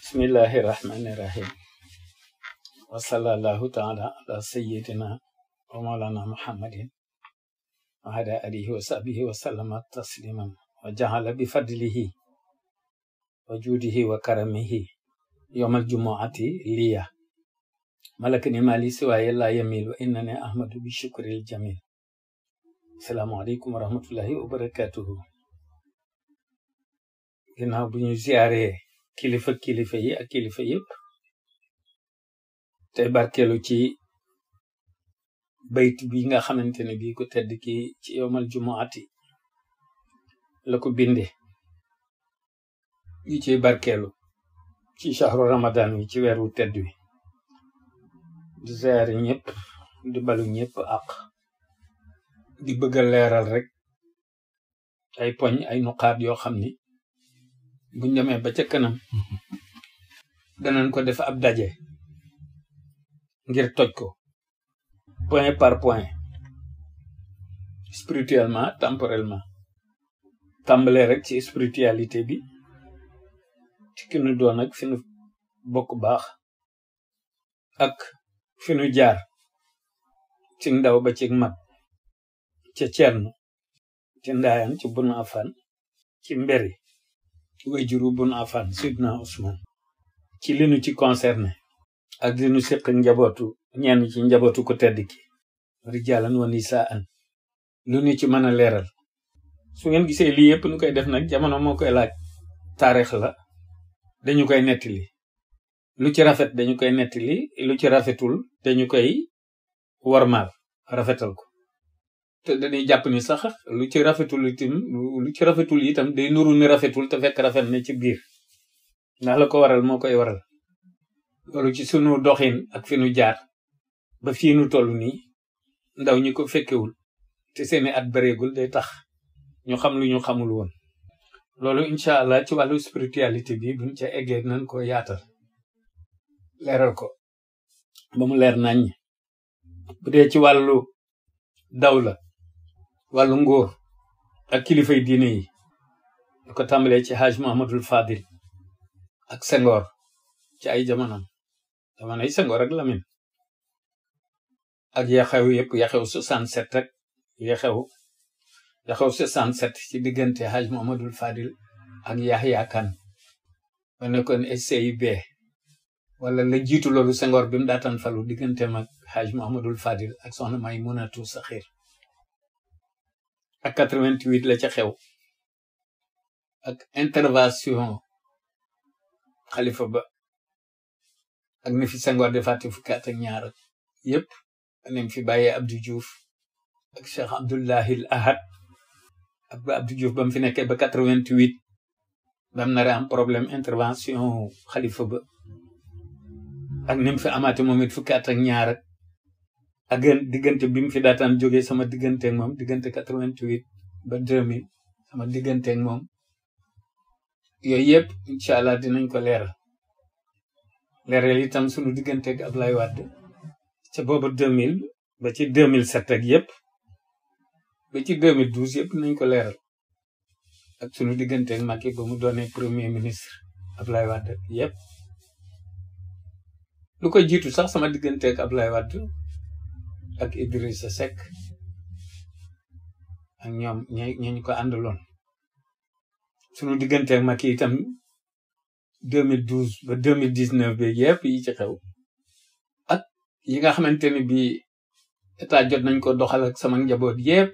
bismillahi rahmani rahim wa sallallahu taala ala sayyidina wa mawlana muhammadin wa ala alihi wa sahbihi wa sallama tasliman wa jahala bi fadlihi wa judihi wa karamihi yawmal jumu'ati liya malakani mali siwaye la yamil wa innani ahmadu bi shukril jamil. Assalamu alaikum wa rahmatullahi wa barakatuhu. Ginnaaw bu ñu ziaré kilifa yi ak kilifa yépp tey barkeelu ci bayt bi nga xamante ne bii ku tedd ki ci yowmal jumuati la ko binde ñu ciy barkeelu ci shahru ramadan wi ci weeru tedd wi di ziare ñëpp di balu ñëpp ak di bëgg a leeral rek ay poñ ay nuqaat yoo xam ni buñ demee ba ca kanam danañ ko def ab daje ngir toj ko point par point spirituellement temporellement tàmbalee rek ci spiritualité bi ci ki nu doon ak fi nu bokk baax ak fi nu jaar ci ndaw ba ci mag ca Cerno ci Ndaayan ci Bun Afan ci Mberi wayjuru Bun Afan Sidna Ousmane ci li nu ci concerné ak li nu séq njabootu ñenn ci njabootu ko tedd ki rijaalan wa nisaan lu ñu ci mën a leeral su ngeen gisee lii yëpp nu koy def nag jamono moo koy laaj taarix la dañu koy nettali lu ci rafet dañu koy nettali lu ci rafetul dañu koy warmaal rafetal ko te dañuy jàpp ni sax lu ci rafetul itam day nuru ni rafetul te fekk rafet na ci biir ndax la ko waral moo koy waral loolu ci sunu doxin ak fi nu jaar ba fii nu toll nii ndaw ñi ko fekkewul te seeni at bareegul day tax ñu xam lu ñu xamul woon. loolu incha allah ci wàllu spiritualité bi buñ ca eggee nañ ko yaatal leeral ko ba mu leer nañ bu dee ci wàllu dawla wàllu ngóor ak kilifay diine yi di ko tàmbalee ci Haj Muhammadul Fadil ak Senghor ci ay jamonoy Senghor ak Lamine ak ya xew yëpp ya xew 67 ak ya xew 67 ci diggante Haj Muhammadul Fadil ak Yahya Kane ba nekkoon SCIB wala la jiitu loolu Senghor bi mu daataan falu digganteem ak Haj Muhammadul Fadil ak soxna Maymunatu Saxir ak 88 la ca xew ak intervention xalifa ba ak ni fi Senghor defaati fukki at ak ñaar yëpp nem fi bàyyee Abdou Diouf ak Cheikh Abdoulahi Ahad ak ba Abdou Diouf ba mu fi nekkee ba 88 bam nare am problème intervention xalifa ba ak ni mu fi amaate moom it fukki at ak ñaar ak diggante bi mu fi daataan jógee sama digganteeg moom diggante 88 ba 2000 sama digganteeg moom yooyu yëpp incha allah dinañ ko leeral itam sunu digganteeg Ablaye Wade ca boobu 2000 ba ci 2007 ak yëpp ba ci 2012 yëpp nañ ko leeral ak sunu digganteeg Macky ba mu doonee premier ministre Ablaye Wade yëpp lu koy jiitu sax sama digganteeg Ablaye Wade ak Idrissa Seck ak ñoom ñi ko àndaloon sunu digganteeg Macky itam 2012 ba 2019 bi yëpp yi ci xew ak yi nga xamante ne bi état jot nañ ko doxal ak sama njaboot yëpp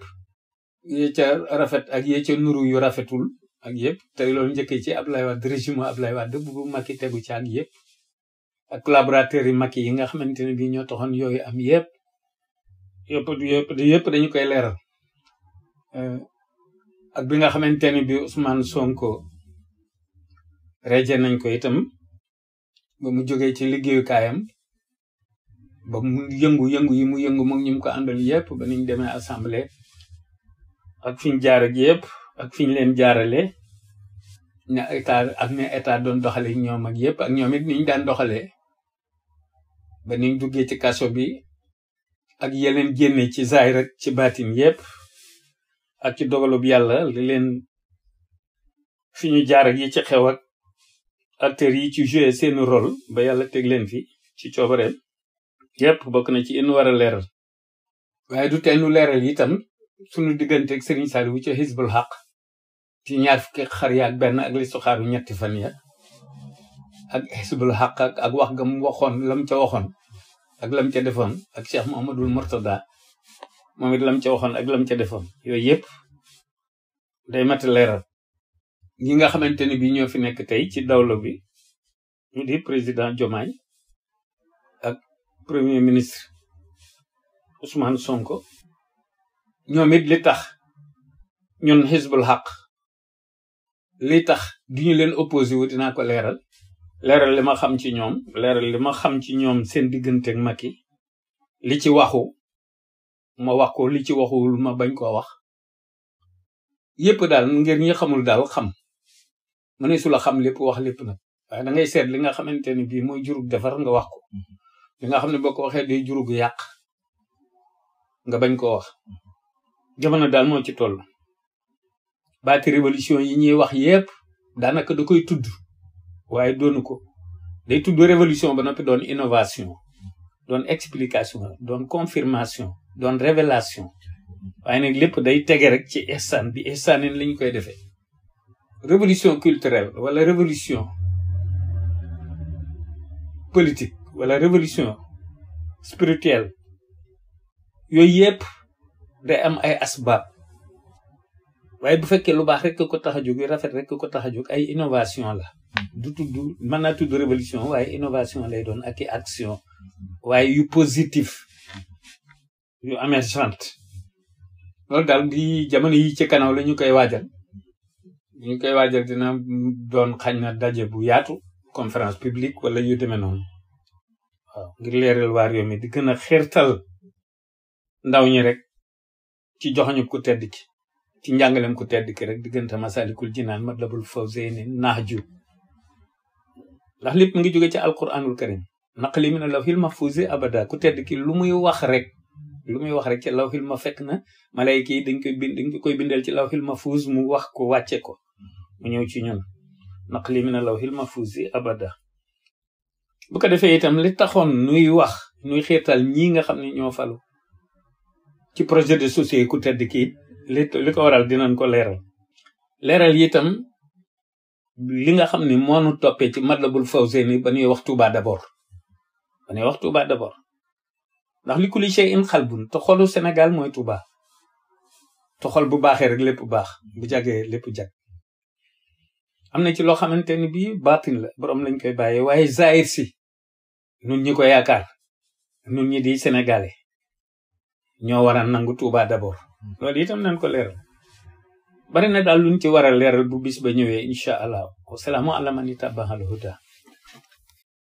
yi ca rafet ak yi ca nuru yu rafetul ak yëpp te loolu njëkkee ci Ablaye Wade régime Ablaye Wade bu Macky tegu ci ak yëpp ak collaborateurs yi Macky yi nga xamante ne bi ñoo taxoon yooyu am yëpp dañu koy leeral ak bi nga xamante ne bi Ousmane Sonko reje nañ ko itam ba mu jógee ci liggéeyukaayam ba mu yëngu yi mu yëngu moom ñu ko àndal yëpp ba niñ demee assemblée ak fiñ jaar ak yëpp ak fiñ leen jaarale ne état doon doxale ñoom ak yëpp ak ñoom it niñ daan doxalee ba niñ duggee ci kaso bi ak yeneen génne ci zaahir rek ci baatin yëpp ak ci dogalub yàlla li leen fi ñu jaar ak yi ci xew ak acteurs yi ci joué seen rôle ba yàlla teg leen fi ci coobareem yépp bokk na ci in war a leeral waaye du tey nu leeral itam sunu digganteeg Serigne Saliou ci Hizbul Haq ci ñaar fukki xar yaak benn ak li suxaaru ñetti fan ya ak Hizbul Haq ak wax ga mu waxoon lam ca waxoon ak lam ca defoon ak Cheikh Mouhamadoul Mourtada moom it lam ca waxoon ak lam ca defoon yooyu yépp day mat leeral ñi nga xamante ne bi ñoo fi nekk tey ci dawlo bi ñu di président Diomaye ak premier ministre Ousmane Sonko ñoom it li tax ñun Hizbul Haq li tax duñu leen opposé wu dinaa ko leeral li ma xam ci ñoom leeral li ma xam ci ñoom seen digganteeg Macky li ci waxu ma wax ko li ci waxuwul ma bañ koo wax yépp daal ngir ñi xamul daal xam mu ne su la xam lépp wax lépp nag waaye da ngay seet li nga xamante ne bii mooy jurug defar nga wax ko li nga xam ne boo ko waxee day jurug yàq nga bañ koo wax jamono daal moo ci toll baati révolution yi ñuy wax yépp daanaka da koy tudd waaye doonu ko day tudd révolution ba noppi doon innovation doon explication doon confirmation doon révélation waaye nag lépp day tege rek ci ihsaan bi ihsaanin lañu koy defee révolution culturelle wala révolution politique wala révolution spirituelle yooyu yépp day am ay asbaab waaye bu fekkee lu baax rek ko tax a jóg rafet rek ko tax a jóg ay innovation la du tudd mën naa tudd révolution waaye innovation lay doon ak i action waaye yu positif yu émergente loolu daal di jamono yi ci kanam la ñu koy waajal dina doon xañ na daje bu yaatu conférence publique wala yu demee noonu waaw ngir leeral waa réew mi di gën a xeertal ndaw ñi rek ci joxañu ku tedd ki ci njàngalem ku tedd ki rek diggante Masalikul Jinaan Matlabul Fawzayni Nahju ndax lépp mu ngi jóge ci alquranul karim naqli mina lawhil mahfuzi abada ku tedd ki lu muy wax rek ci lawhil ma fekk na malayka yi dañ koy bindal ci lawhil mahfuz mu wax ko wàcce ko mu ñëw ci ñun naqli mina lawhil mahfuzi abada bu ko defee itam li taxoon nuy xiirtal ñii nga xam ne ñoo falu ci projet de société ku tedd ki li ko waral dinañ ko leeral itam li nga xam ne moo nu toppee ci Matlabul Fawzayni ba ñuy wax Touba d'abord ndax li kulli shay'in qalbun te xolu Sénégal mooy Touba te xol bu baaxee rek lépp baax bu jagee lépp jag am na ci loo xamante ni bii baatin la borom lañ koy bàyyee waaye zahir si nun ñi ko yaakaar nun ñi di sénégalais ñoo war a nangu Touba d'abord loolu itam nañ ko leeral bari na daal luñ ci war a leeral bu bis ba ñëwee incha allah wasalaamu ala man ittabaal huda